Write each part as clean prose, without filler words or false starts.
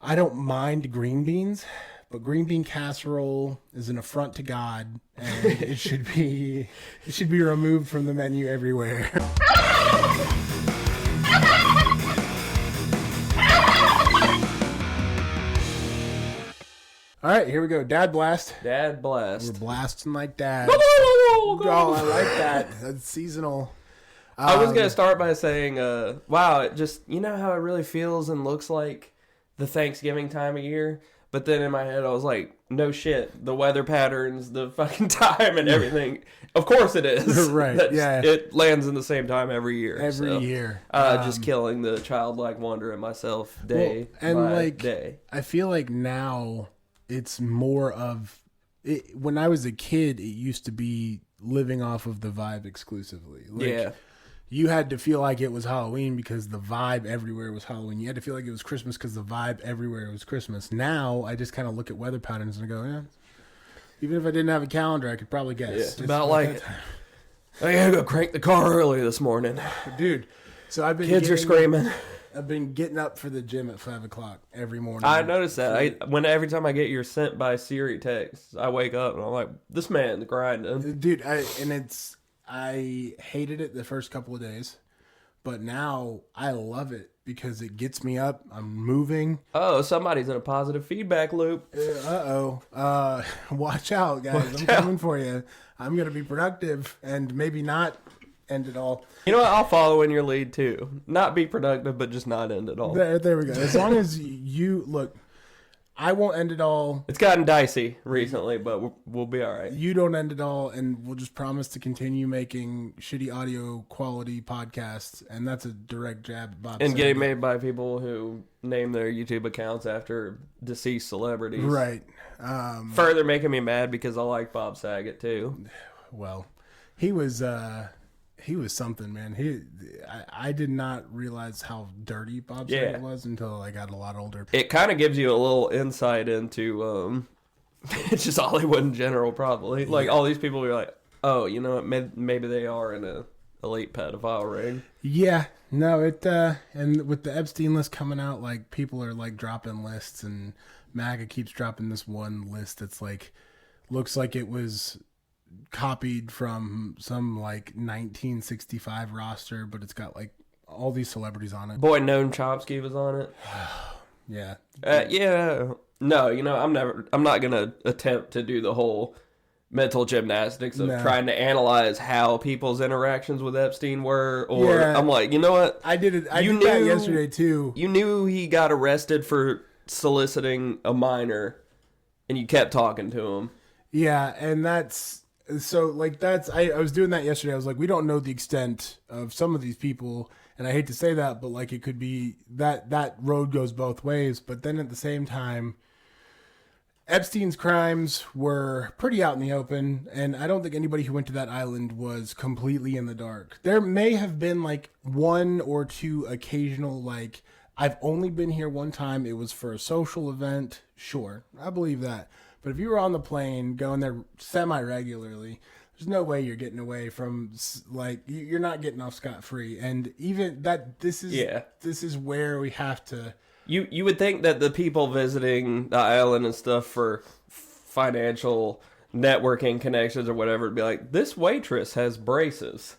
I don't mind green beans, but green bean casserole is an affront to God, and it should be removed from the menu everywhere. All right, here we go. Dad blast. Dad blast. We're blasting like dad. Oh, I like that. That's seasonal. I was going to start by saying, wow, it just, you know how it really feels and looks like the Thanksgiving time of year? But then in my head, I was like, no shit. The weather patterns, the fucking time and everything. Of course it is. Right, yeah. It lands in the same time every year. Every year. Just killing the childlike wonder in myself day by day. I feel like now it's more of... when I was a kid, it used to be living off of the vibe exclusively. Yeah. You had to feel like it was Halloween because the vibe everywhere was Halloween. You had to feel like it was Christmas because the vibe everywhere was Christmas. Now, I just kind of look at weather patterns and I go, yeah, even if I didn't have a calendar, I could probably guess. Yeah, it's about like, I gotta go crank the car early this morning. Dude, so I've been... Kids are screaming. I've been getting up for the gym at 5 o'clock every morning. I noticed that. Every time I get your sent by Siri text, I wake up and I'm like, this man's grinding. Dude, I hated it the first couple of days, but now I love it because it gets me up. I'm moving. Oh, somebody's in a positive feedback loop. Watch out, guys. I'm coming for you. I'm going to be productive and maybe not end it all. You know what? I'll follow in your lead too. Not be productive, but just not end it all. There we go. As long as you look, I won't end it all. It's gotten dicey recently, but we'll be all right. You don't end it all, and we'll just promise to continue making shitty audio quality podcasts, and that's a direct jab at Bob. And getting made by people who name their YouTube accounts after deceased celebrities. Right. Further making me mad because I like Bob Saget too. Well, he was something, man. I did not realize how dirty Bob Saget was until I got a lot older. It kind of gives you a little insight into it's just Hollywood in general, probably. Yeah. Like all these people are like, oh, you know what? Maybe they are in a elite pedophile ring. Yeah, no, and with the Epstein list coming out, like people are like dropping lists, and MAGA keeps dropping this one list that's like looks like it was copied from some like 1965 roster, but it's got like all these celebrities on it. Boy, Noam Chomsky was on it. Yeah. Yeah. No, you know, I'm not gonna attempt to do the whole mental gymnastics of trying to analyze how people's interactions with Epstein were, or I'm like, you know what? I did that yesterday too. You knew he got arrested for soliciting a minor, and you kept talking to him. Yeah, and that's... So, like, I was doing that yesterday. I was like, we don't know the extent of some of these people, and I hate to say that, but, like, it could be that road goes both ways. But then at the same time, Epstein's crimes were pretty out in the open, and I don't think anybody who went to that island was completely in the dark. There may have been, like, one or two occasional, like, I've only been here one time. It was for a social event. Sure, I believe that. But if you were on the plane going there semi-regularly, there's no way you're getting away from, like, you're not getting off scot-free. And even that, this is where we have to... You would think that the people visiting the island and stuff for financial networking connections or whatever would be like, this waitress has braces.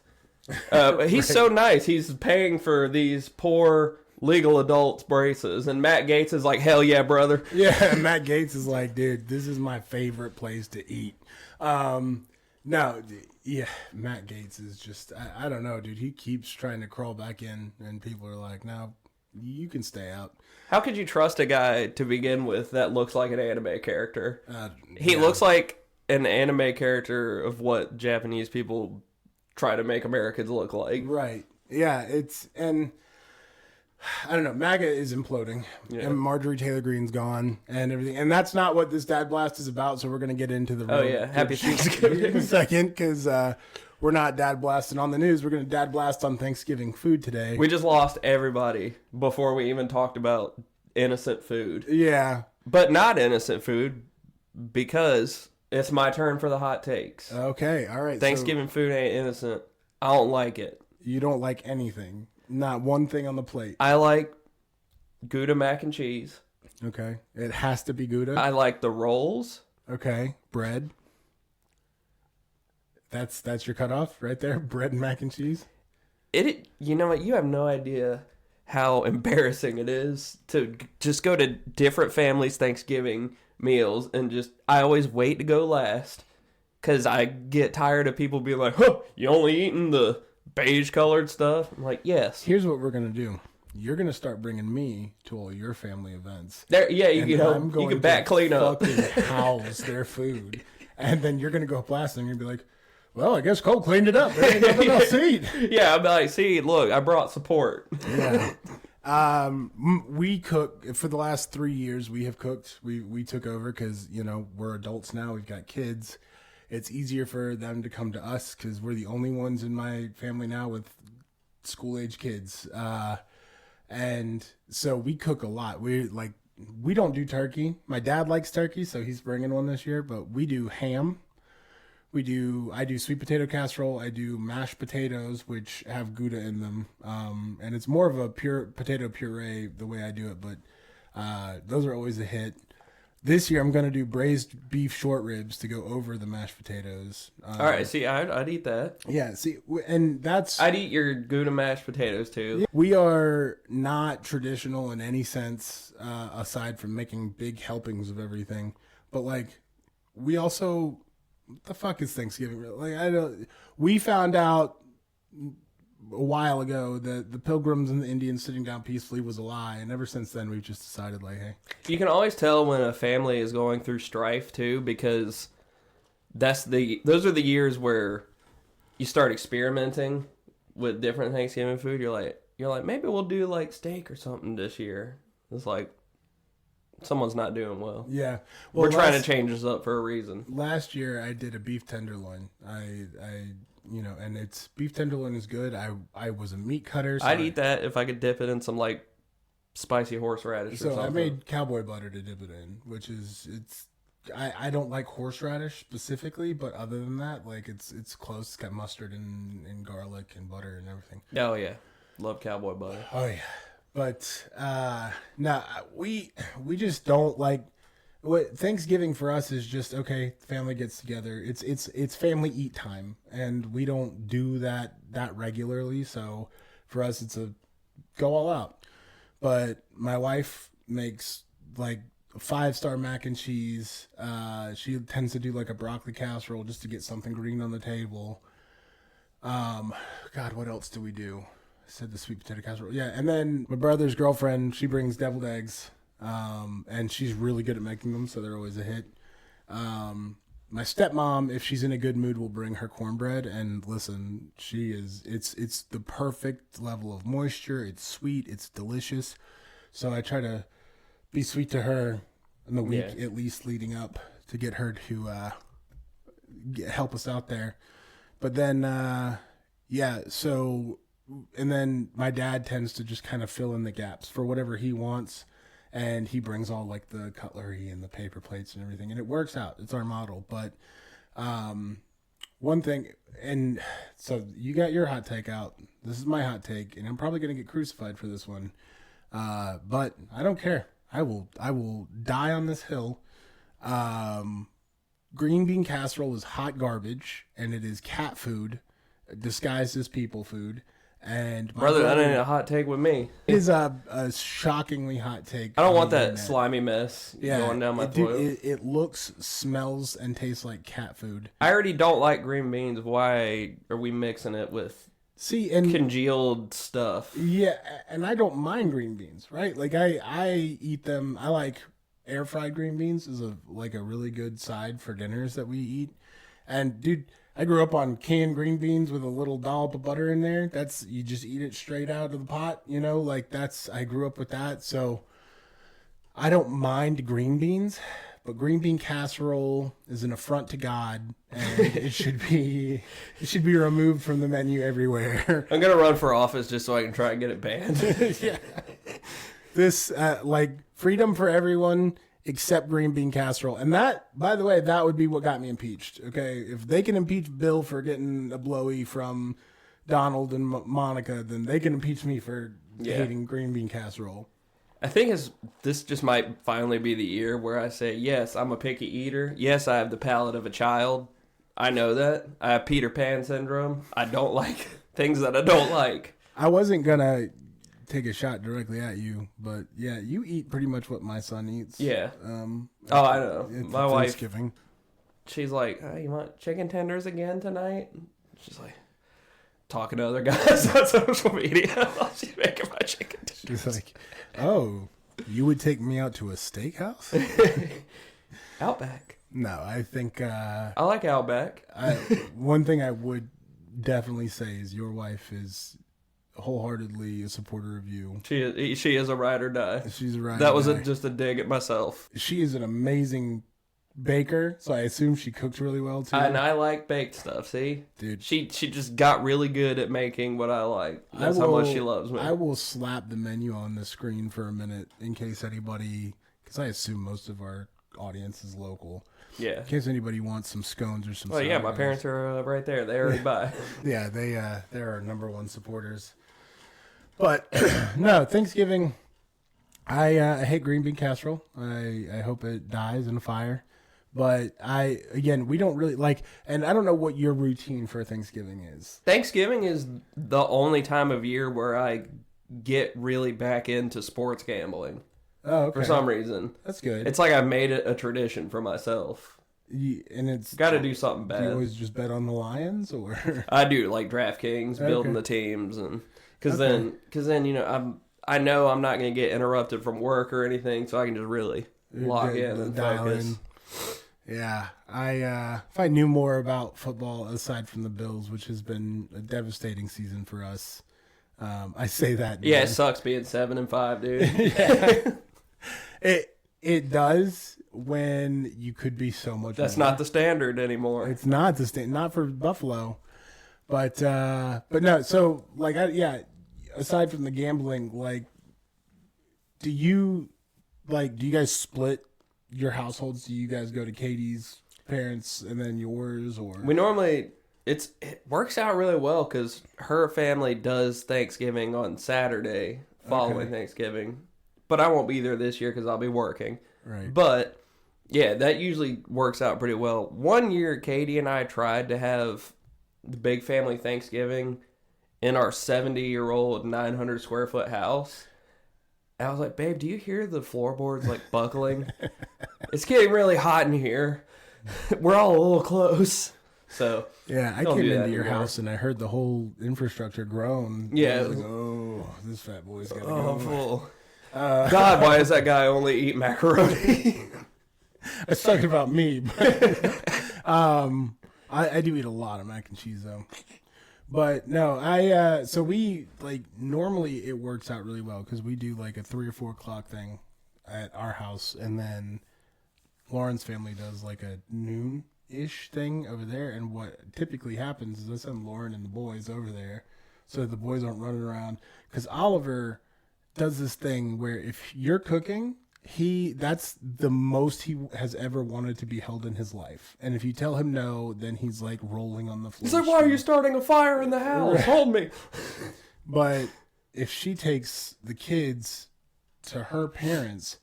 He's so nice. He's paying for these poor... legal adults braces, and Matt Gaetz is like, hell yeah, brother. Yeah, Matt Gaetz is like, dude, this is my favorite place to eat. No, yeah, Matt Gaetz is just, I don't know, dude. He keeps trying to crawl back in, and people are like, no, you can stay out. How could you trust a guy to begin with that looks like an anime character? He looks like an anime character of what Japanese people try to make Americans look like. Right. Yeah, and I don't know. MAGA is imploding, and Marjorie Taylor Greene's gone, and everything. And that's not what this Dad Blast is about. So we're going to get into the happy Thanksgiving in a second, because we're not Dad Blasting on the news. We're going to Dad Blast on Thanksgiving food today. We just lost everybody before we even talked about innocent food. Yeah, but not innocent food, because it's my turn for the hot takes. Okay, all right. Thanksgiving food ain't innocent. I don't like it. You don't like anything. Not one thing on the plate. I like Gouda mac and cheese. Okay. It has to be Gouda. I like the rolls. Okay. Bread. That's your cutoff right there. Bread and mac and cheese. You know what? You have no idea how embarrassing it is to just go to different families' Thanksgiving meals and I always wait to go last because I get tired of people being like, "Huh, you only eating the beige colored stuff?" I'm like, yes. Here's what we're gonna do. You're gonna start bringing me to all your family events. There, yeah, you can back clean up. Fucking house their food, and then you're gonna go up last, and you're gonna be like, "Well, I guess Cole cleaned it up. There ain't nothing else to eat." Yeah, I'm like, see, look, I brought support. Yeah. We cook for the last 3 years. We have cooked. We took over because we're adults now. We've got kids. It's easier for them to come to us because we're the only ones in my family now with school age kids. And so we cook a lot. We don't do turkey. My dad likes turkey, so he's bringing one this year. But we do ham. I do sweet potato casserole. I do mashed potatoes, which have Gouda in them. And it's more of a pure potato puree the way I do it, but those are always a hit. This year I'm going to do braised beef short ribs to go over the mashed potatoes. All right, see, I'd eat that. Yeah, see, and I'd eat your Gouda mashed potatoes too. We are not traditional in any sense, aside from making big helpings of everything. But we also... What the fuck is Thanksgiving? We found out a while ago that the Pilgrims and the Indians sitting down peacefully was a lie, and ever since then we've just decided hey. You can always tell when a family is going through strife too, because those are the years where you start experimenting with different Thanksgiving food. You're like maybe we'll do steak or something this year. It's like someone's not doing well. Yeah. Well, we're trying to change this up for a reason. Last year I did a beef tenderloin. And it's beef tenderloin is good. I was a meat cutter. So I'd eat that if I could dip it in some spicy horseradish or something. So I made cowboy butter to dip it in, which is I don't like horseradish specifically, but other than that, it's close. It's got mustard and garlic and butter and everything. Oh yeah. Love cowboy butter. Oh yeah. But no, we just don't what Thanksgiving for us is just okay. Family gets together. It's family eat time, and we don't do that regularly. So for us, it's a go all out. But my wife makes a 5-star mac and cheese. She tends to do a broccoli casserole just to get something green on the table. God, what else do we do? I said the sweet potato casserole. Yeah, and then my brother's girlfriend, she brings deviled eggs, and she's really good at making them, so they're always a hit. My stepmom, if she's in a good mood, will bring her cornbread, and listen, it's the perfect level of moisture. It's sweet, it's delicious. So I try to be sweet to her in the week, at least leading up, to get her to help us out there. But then, and then my dad tends to just kind of fill in the gaps for whatever he wants, and he brings all the cutlery and the paper plates and everything, and it works out. It's our model. But one thing, and so you got your hot take out. This is my hot take, and I'm probably going to get crucified for this one. But I don't care. I will die on this hill. Green bean casserole is hot garbage, and it is cat food disguised as people food. And brother, that ain't a hot take with me. It is a shockingly hot take. I don't want that slimy mess going down my throat. It looks, smells, and tastes like cat food. I already don't like green beans. Why are we mixing it with congealed stuff? Yeah, and I don't mind green beans, right? I eat them. I like air fried green beans is a really good side for dinners that we eat. And dude, I grew up on canned green beans with a little dollop of butter in there. You just eat it straight out of the pot, I grew up with that. So I don't mind green beans, but green bean casserole is an affront to God, and it should be removed from the menu everywhere. I'm going to run for office just so I can try and get it banned. Yeah. This, freedom for everyone except green bean casserole. And that, by the way, that would be what got me impeached. Okay. If they can impeach Bill for getting a blowy from Donald and Monica, then they can impeach me for hating green bean casserole. I think this just might finally be the year where I say, yes, I'm a picky eater. Yes, I have the palate of a child. I know that. I have Peter Pan syndrome. I don't like things that I don't like. I wasn't going to take a shot directly at you, but yeah, you eat pretty much what my son eats. Yeah. Oh, I know. My wife, Thanksgiving. She's like, oh, you want chicken tenders again tonight? She's like, talking to other guys on social media while she's making my chicken tenders. She's like, oh, you would take me out to a steakhouse? Outback. No, I think... I like Outback. One thing I would definitely say is your wife is wholeheartedly a supporter of you. She is a ride or die. She's a ride or die. That was just a dig at myself. She is an amazing baker, so I assume she cooks really well too. And I like baked stuff. See, dude, she just got really good at making what I like. That's how much she loves me. I will slap the menu on the screen for a minute in case anybody, because I assume most of our audience is local. Yeah. In case anybody wants some scones or some. Oh yeah, my parents are right there. They already buy. Yeah, they're our number one supporters. But no, Thanksgiving. I hate green bean casserole. I hope it dies in a fire. But we don't really like, and I don't know what your routine for Thanksgiving is. Thanksgiving is the only time of year where I get really back into sports gambling. Oh, okay. For some reason. That's good. It's like I've made it a tradition for myself. And it's got to do something bad. Do you always just bet on the Lions, or? I do, like DraftKings, building the teams, and because then I know I'm not going to get interrupted from work or anything, so I can just really log in and focus. Yeah, if I knew more about football aside from the Bills, which has been a devastating season for us, I say that. Yeah, it sucks being 7-5, dude. Yeah, it does when you could be so much. That's more. not the standard anymore. It's not the standard, not for Buffalo, but no. So aside from the gambling, like, do you guys split your households? Do you guys go to Katie's parents and then yours, or we normally it works out really well because her family does Thanksgiving on Saturday following Thanksgiving, but I won't be there this year because I'll be working. Right. But yeah, that usually works out pretty well. One year, Katie and I tried to have the big family Thanksgiving in our 70-year-old 900 square foot house. I was like, babe, do you hear the floorboards like buckling? It's getting really hot in here. We're all a little close. So yeah, I came into your house and I heard the whole infrastructure groan. Yeah. I was like, oh, this fat boy's got to go. Full. God, why does that guy only eat macaroni? I was talking about me. But, I do eat a lot of mac and cheese though. But no, so we normally it works out really well because we do like a 3 or 4 o'clock thing at our house, and then Lauren's family does like a noon-ish thing over there. And what typically happens is I send Lauren and the boys over there so the boys aren't running around, because Oliver does this thing where if you're cooking, that's the most he has ever wanted to be held in his life. And if you tell him no, then he's like rolling on the floor. He's like, why are you starting a fire in the house? Hold me. But if she takes the kids to her parents,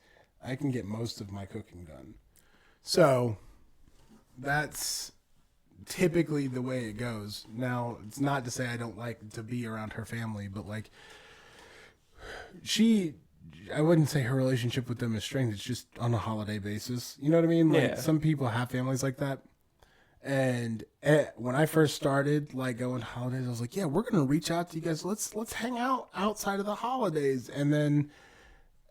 I can get most of my cooking done. So that's typically the way it goes. Now, it's not to say I don't like to be around her family, but like I wouldn't say her relationship with them is strained. It's just on a holiday basis. You know what I mean? Like some people have families like that. And when I first started like going to holidays, I was like, yeah, we're going to reach out to you guys. Let's hang out outside of the holidays. And then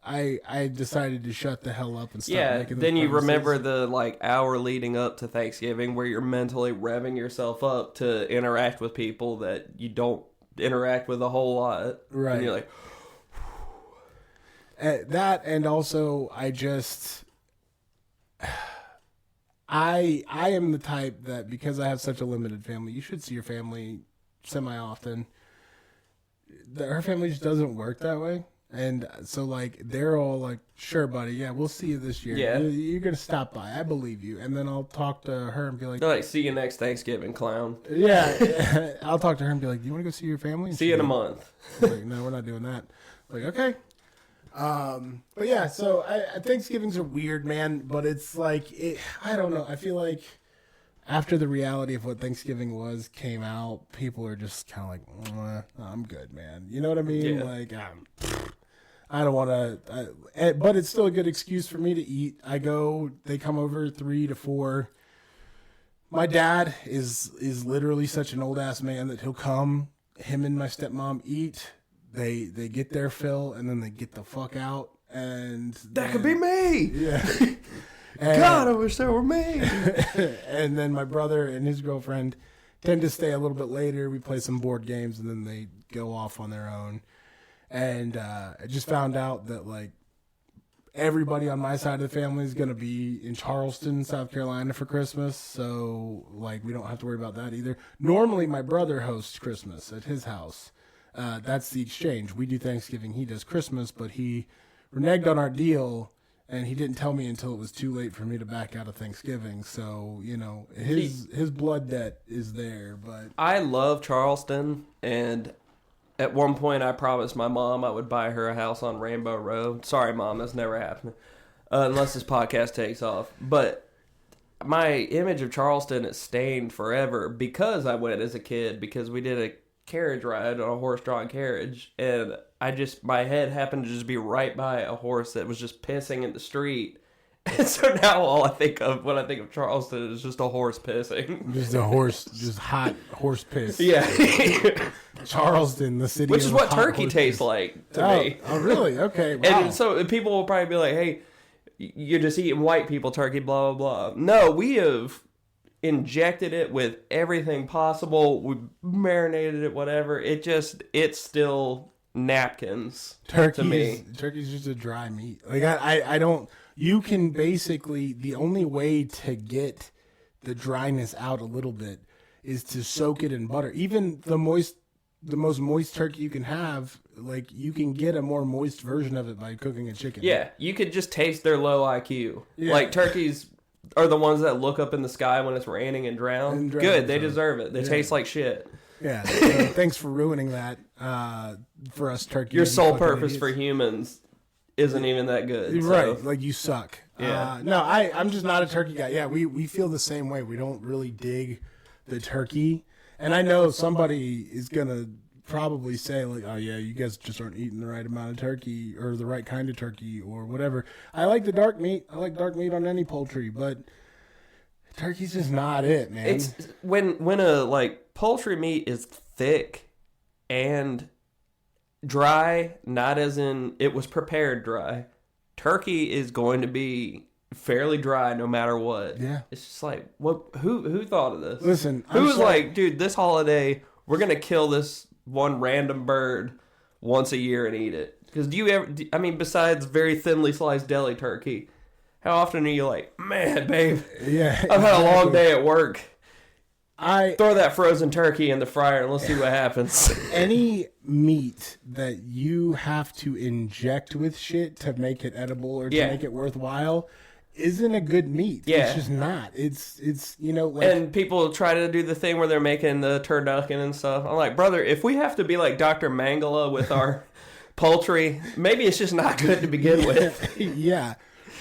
I decided to shut the hell up and stop making then you remember the like hour leading up to Thanksgiving where you're mentally revving yourself up to interact with people that you don't interact with a whole lot. Right. And you're like, that, and also I am the type that, because I have such a limited family, you should see your family semi-often. Her family just doesn't work that way. And so, like, they're all like, sure, buddy, yeah, we'll see you this year. Yeah. You're going to stop by. I believe you. And then I'll talk to her and be like... they're like, see you next Thanksgiving, clown. Yeah. I'll talk to her and be like, do you want to go see your family? And see you in a month. Like, no, we're not doing that. Like, okay. But yeah, so Thanksgivings are weird, man. But it's like I don't know. I feel like after the reality of what Thanksgiving was came out, people are just kind of like, I'm good, man. You know what I mean? Yeah. Like, I don't want to, but it's still a good excuse for me to eat. They come over 3 to 4. My dad is literally such an old ass man that he'll come, him and my stepmom eat. They get their fill and then they get the fuck out. And that could be me. Yeah. God, I wish that were me. And then my brother and his girlfriend tend to stay a little bit later. We play some board games and then they go off on their own. And I just found out that like everybody on my side of the family is going to be in Charleston, South Carolina for Christmas. So like we don't have to worry about that either. Normally my brother hosts Christmas at his house. That's the exchange. We do Thanksgiving, he does Christmas, but he reneged on our deal. And he didn't tell me until it was too late for me to back out of Thanksgiving. So, you know, his blood debt is there. But I love Charleston, and at one point I promised my mom I would buy her a house on Rainbow Road. Sorry, Mom, that's never happening. Unless this podcast takes off. But my image of Charleston is stained forever because I went as a kid, because we did a carriage ride on a horse-drawn carriage, and my head happened to just be right by a horse that was just pissing in the street. And so now all I think of when I think of Charleston is just a horse pissing. Just a horse, just hot horse piss. Yeah. Charleston, the city Which of is what hot turkey horse tastes piss. like to me. Oh, really? Okay, wow. And so people will probably be like, hey, you're just eating white people turkey, blah, blah, blah. No, we have injected it with everything possible. We marinated it, whatever. It's still napkins to me. Turkey's just a dry meat. Like I don't. You can basically, the only way to get the dryness out a little bit is to soak it in butter. Even the most moist turkey you can have, like you can get a more moist version of it by cooking a chicken. Yeah, you could just taste their low IQ. Yeah. Like turkeys are the ones that look up in the sky when it's raining and drown. Good, they deserve it. They taste like shit. Yeah, so thanks for ruining that for us turkeys. Your sole purpose for humans isn't even that good. Right, so. like you suck. Yeah. No, I'm just not a turkey guy. Yeah, we feel the same way. We don't really dig the turkey. And I know somebody is going to probably say, like, oh, yeah, you guys just aren't eating the right amount of turkey or the right kind of turkey or whatever. I like the dark meat. I like dark meat on any poultry, but turkey's just not it, man. It's when a like poultry meat is thick and dry, not as in it was prepared dry. Turkey is going to be fairly dry no matter what. Yeah. It's just like, what? Who thought of this? Listen, who was like, dude, this holiday we're gonna kill this one random bird once a year and eat it? Because I mean, besides very thinly sliced deli turkey, how often are you like, man, babe, yeah, I've had a long day at work. I throw that frozen turkey in the fryer and let's see what happens. Any meat that you have to inject with shit to make it edible or to make it worthwhile isn't a good meat. Yeah. It's just not. It's you know, like, and people try to do the thing where they're making the turducken and stuff. I'm like, brother, if we have to be like Dr. Mangala with our poultry, maybe it's just not good to begin with. Yeah.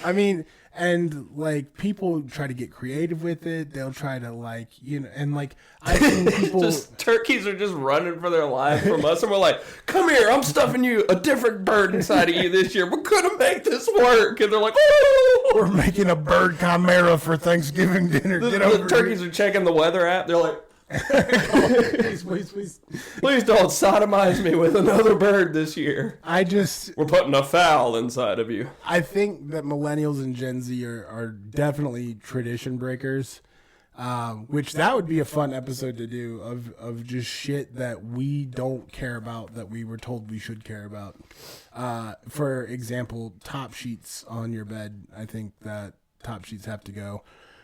I mean, and like people try to get creative with it. They'll try to like, you know, and like I've seen people turkeys are just running for their lives from us, and we're like, come here, I'm stuffing you a different bird inside of you this year. We're gonna make this work. And they're like, oh, we're making a bird chimera for Thanksgiving dinner. The turkeys are checking the weather app. They're like, please don't sodomize me with another bird this year. We're putting a fowl inside of you. I think that millennials and Gen Z are definitely tradition breakers, which that would be a fun episode to do of just shit that we don't care about that we were told we should care about. For example, top sheets on your bed. I think that top sheets have to go,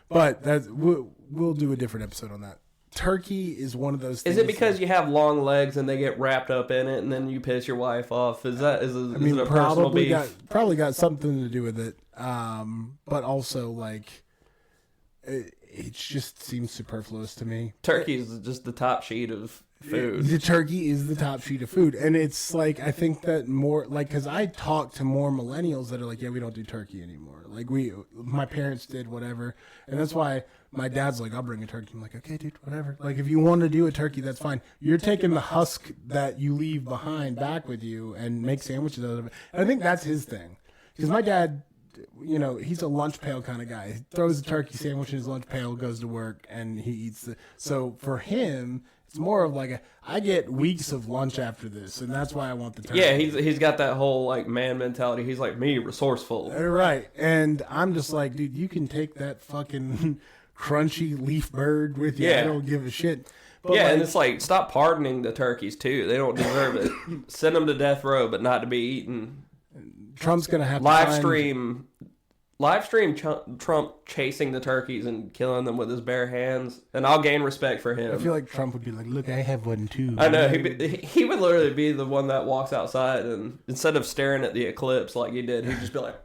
but we'll do a different episode on that. Turkey is one of those things. Is it because you have long legs and they get wrapped up in it and then you piss your wife off? Is it a personal beef? Probably got something to do with it. But also, like, it just seems superfluous to me. Turkey is just the top sheet of food. The turkey is the top sheet of food. And it's like, I think that more, like, because I talk to more millennials that are like, yeah, we don't do turkey anymore. Like, my parents did whatever. And that's why my dad's like, I'll bring a turkey. I'm like, okay, dude, whatever. Like, if you want to do a turkey, that's fine. You're taking the husk that you leave behind back with you and make sandwiches out of it. And I think that's his thing. Because my dad, he's a lunch pail kind of guy. He throws a turkey sandwich in his lunch pail, goes to work, and he eats it. So for him, it's more of like I get weeks of lunch after this, and that's why I want the turkey. Yeah, he's got that whole like man mentality. He's like me, resourceful. Right, and I'm just like, dude, you can take that fucking crunchy leaf bird with you. Yeah. I don't give a shit. But and it's like, stop pardoning the turkeys too. They don't deserve it. Send them to death row, but not to be eaten. Trump's gonna have to live stream Trump chasing the turkeys and killing them with his bare hands, and I'll gain respect for him. I feel like Trump would be like, look, I have one too. I know, he would literally be the one that walks outside, and instead of staring at the eclipse like he did, he'd just be like,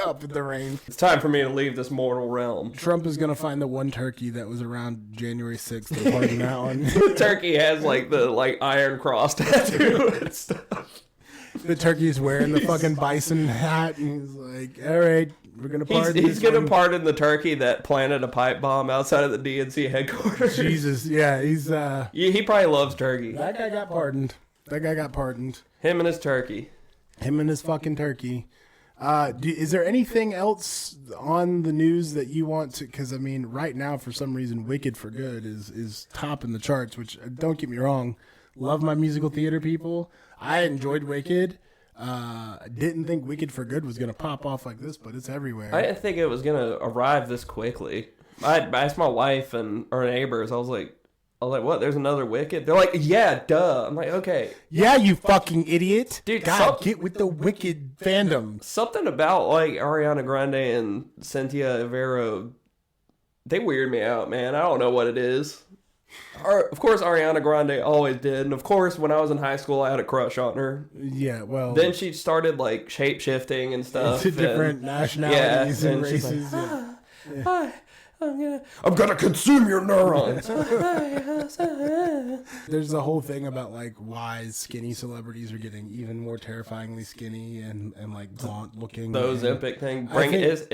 up in the rain. It's time for me to leave this mortal realm. Trump is going to find the one turkey that was around January 6th and pardon that one. The turkey has like the Iron Cross tattoo and stuff. The turkey's wearing the fucking bison hat, and he's like, all right, we're going to pardon He's going to pardon the turkey that planted a pipe bomb outside of the DNC headquarters. Jesus, yeah, he probably loves turkey. That guy got pardoned. Him and his turkey. Him and his fucking turkey. Is there anything else on the news that you want to? Because I mean, right now, for some reason, "Wicked for Good" is top in the charts. Which, don't get me wrong, love my musical theater people. I enjoyed Wicked. Didn't think "Wicked for Good" was gonna pop off like this, but it's everywhere. I didn't think it was gonna arrive this quickly. I asked my wife and our neighbors. I was like, what? There's another Wicked? They're like, yeah, duh. I'm like, okay. Yeah, you fucking idiot. Dude, God, get with the Wicked fandom. Something about, like, Ariana Grande and Cynthia Evero, they weird me out, man. I don't know what it is. Of course, Ariana Grande always did. And, of course, when I was in high school, I had a crush on her. Yeah, well. Then she started, like, shape-shifting and stuff. Into different nationalities and races. Like, I'm gonna consume your neurons. There's a whole thing about like why skinny celebrities are getting even more terrifyingly skinny and like gaunt looking. The Ozempic thing is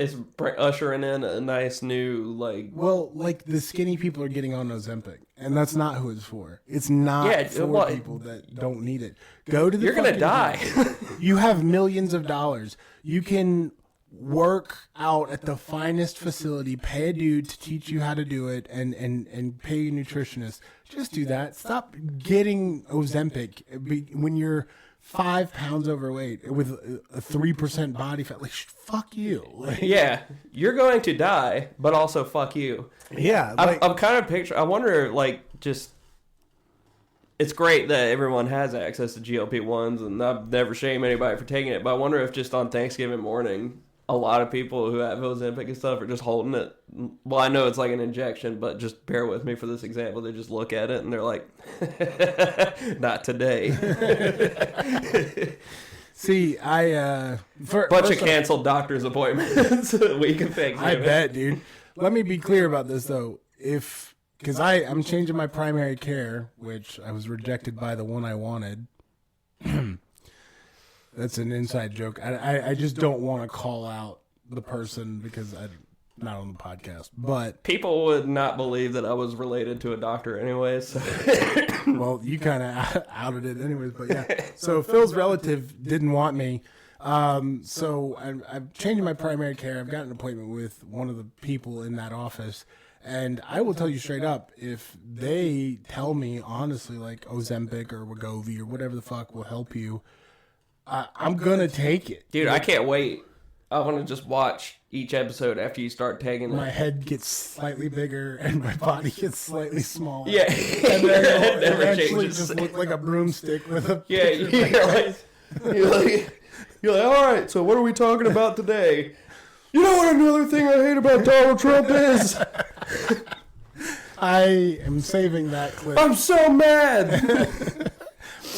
ushering in a nice new like. Well, like the skinny people are getting on Ozempic, and that's not who it's for. It's not for people that don't need it. Go to the. You're gonna die. You have millions of dollars. You can work out at the finest facility, pay a dude to teach you how to do it, and pay a nutritionist. Just do that. Stop getting Ozempic when you're 5 pounds overweight with a 3% body fat. Like, fuck you. Like, yeah, you're going to die, but also fuck you. Yeah, I'm kind of picturing. I wonder, like, just. It's great that everyone has access to GLP-1s, and I've never shamed anybody for taking it. But I wonder if just on Thanksgiving morning, a lot of people who have Ozempic and stuff are just holding it. Well, I know it's like an injection, but just bear with me for this example. They just look at it and they're like, not today. See, bunch of canceled doctor's appointments a week of Thanksgiving. I bet, dude. Let me be clear about this, though. Because I'm changing my primary care, which I was rejected by the one I wanted. That's an inside joke. I just don't want to call out the person because I'm not on the podcast. But people would not believe that I was related to a doctor anyways. So. Well, you kind of outed it anyways. But yeah. So Phil's relative didn't want me. So I'm changing my primary care. I've got an appointment with one of the people in that office. And I will tell you straight up, if they tell me honestly, like Ozempic or Wegovy or whatever the fuck will help you, I'm going to take it. Dude, I can't wait. I want to just watch each episode after you start taking it. My head gets slightly bigger and my body gets slightly smaller. Yeah. And then it'll eventually just look like a broomstick with a... Yeah, you're like, all right, so what are we talking about today? You know what another thing I hate about Donald Trump is? I am saving that clip. I'm so mad.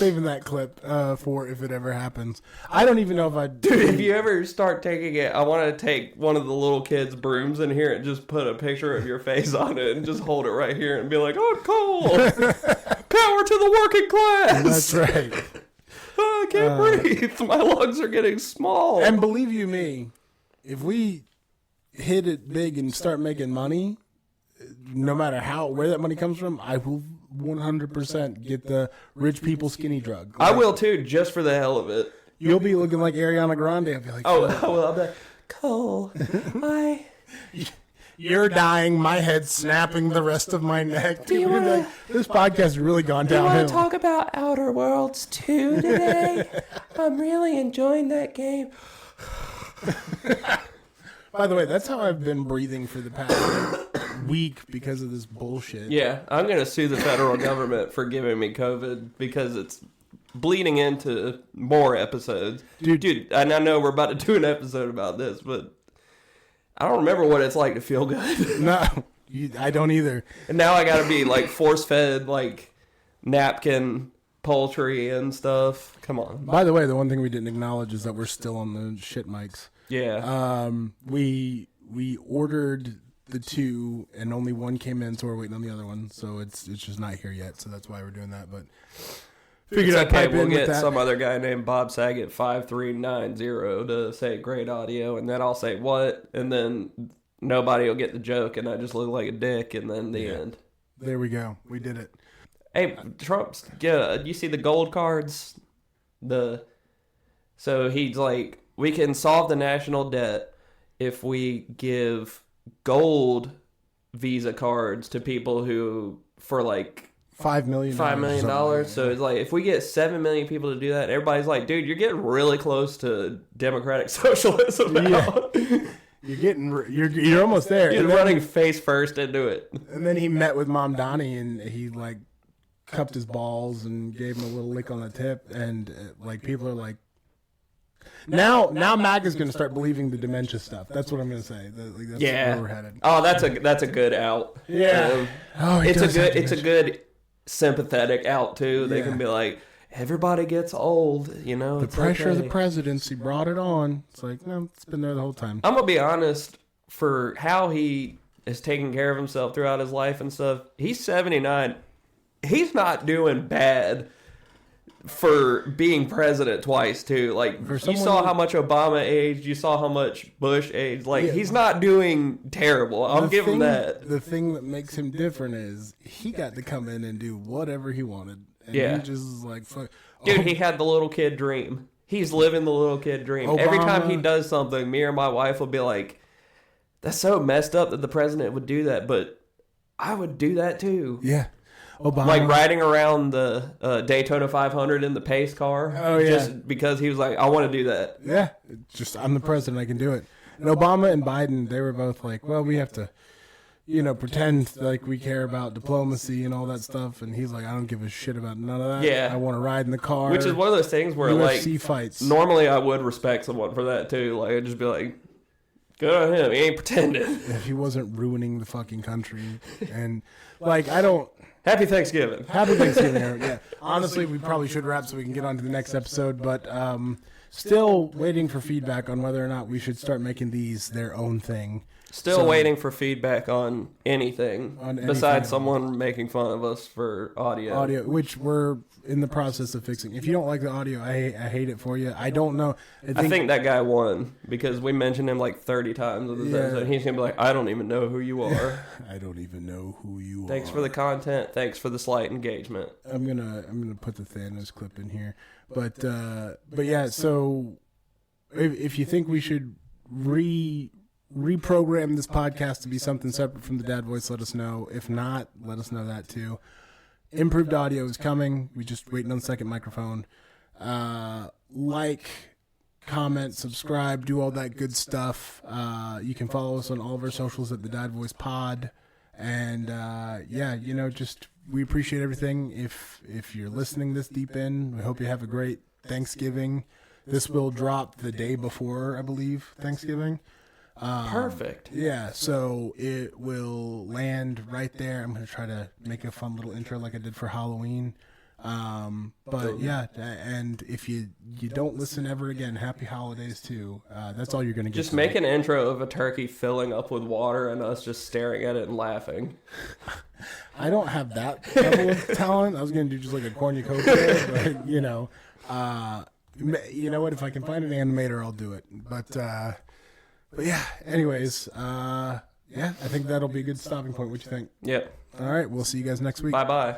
saving that clip for if it ever happens. I don't even know if I'd... Dude, if you ever start taking it, I want to take one of the little kids' brooms in here and just put a picture of your face on it and just hold it right here and be like, oh, cool. Power to the working class. That's right. Oh, I can't breathe. My lungs are getting small. And believe you me, if we hit it big and start making money, no matter where that money comes from, I will 100% get the rich people skinny drug. I will too, just for the hell of it. You'll be looking like Ariana Grande. I'll be like, oh, well, I'll be like, Cole, you're dying, my head's snapping, the rest of my neck. Like, this podcast has really gone downhill. Do you want to talk about Outer Worlds 2 today? I'm really enjoying that game. By the way, that's how I've been breathing for the past week because of this bullshit. Yeah, I'm going to sue the federal government for giving me COVID because it's bleeding into more episodes. Dude, and I know we're about to do an episode about this, but I don't remember what it's like to feel good. No, I don't either. And now I got to be like force-fed, like napkin poultry and stuff. Come on. By the way, the one thing we didn't acknowledge is that we're still on the shit mics. Yeah. We ordered the 2 and only one came in, so we're waiting on the other one. So it's just not here yet. So that's why we're doing that. But figured I'd pipe we'll in get with that. some other guy named Bob Saget 5390 to say great audio, and then I'll say what, and then nobody will get the joke, and I just look like a dick, and then the end. There we go. We did it. Hey, Trump's. Yeah, you see the gold cards? So he's like, we can solve the national debt if we give gold Visa cards to people who, for like $5 million. $5 million. So it's like, if we get 7 million people to do that, everybody's like, dude, you're getting really close to democratic socialism now. Yeah. You're almost there. You're running face first into it. And then he met with Mom Donnie and he like cupped his balls and gave him a little lick on the tip. And like people are like, now MAGA's going to start believing the dementia stuff. That's what I'm going to say. That's where we're headed. Oh, that's a good out. Yeah. It's a good sympathetic out too. They can be like, everybody gets old, you know. The pressure of the presidency brought it on. It's like, no, it's been there the whole time. I'm gonna be honest, for how he is taking care of himself throughout his life and stuff. He's 79. He's not doing bad for being president twice too. Like, you saw how much Obama aged, you saw how much Bush aged. Like, he's not doing terrible. I'll give him that. The thing that makes him different is he got to come in and do whatever he wanted. And he just was like, fuck. Dude, he had the little kid dream. He's living the little kid dream. Obama, every time he does something, me or my wife will be like, that's so messed up that the president would do that, but I would do that too. Yeah. Obama. Like riding around the Daytona 500 in the pace car. Oh, yeah. Just because he was like, I want to do that. Yeah. Just, I'm the president. I can do it. And Obama and Biden, they were both like, well, we have to, pretend like we care about diplomacy and all that stuff. And he's like, I don't give a shit about none of that. Yeah. I want to ride in the car. Which is one of those things where, UFC like, fights. Normally I would respect someone for that too. Like, I'd just be like, good on him. He ain't pretending. If he wasn't ruining the fucking country. And, like, I don't... Happy Thanksgiving. Happy Thanksgiving, Eric. Yeah. Honestly, we probably should wrap so we can get on to the next episode, but still waiting for feedback on whether or not we should start making these their own thing. Still waiting for feedback on anything, besides else. someone making fun of us for audio. Which we're in the process of fixing. If you don't like the audio, I hate it for you. I don't know. I think that guy won because we mentioned him like 30 times in this episode. He's going to be like, I don't even know who you are. I don't even know who you are. Thanks for the content. Thanks for the slight engagement. I'm gonna put the Thanos clip in here. But yeah, so if you think we should reprogram this podcast to be something separate from the dad voice, let us know. If not, let us know that too. Improved audio is coming. We're just waiting on the second microphone. Like, comment, subscribe, do all that good stuff. You can follow us on all of our socials at the Dad Voice Pod. And just we appreciate everything. If you're listening this deep in, we hope you have a great Thanksgiving. This will drop the day before, I believe, Thanksgiving. Perfect. Yeah, so it will land right there. I'm going to try to make a fun little intro like I did for Halloween. But yeah, and if you don't listen ever again, happy holidays too. That's all you're gonna get. Just make an intro of a turkey filling up with water and us just staring at it and laughing. I don't have that level of talent. I was gonna do just like a cornucopia, but you know what? If I can find an animator, I'll do it. But yeah. Anyways, yeah, I think that'll be a good stopping point. What you think? Yep. All right, we'll see you guys next week. Bye-bye.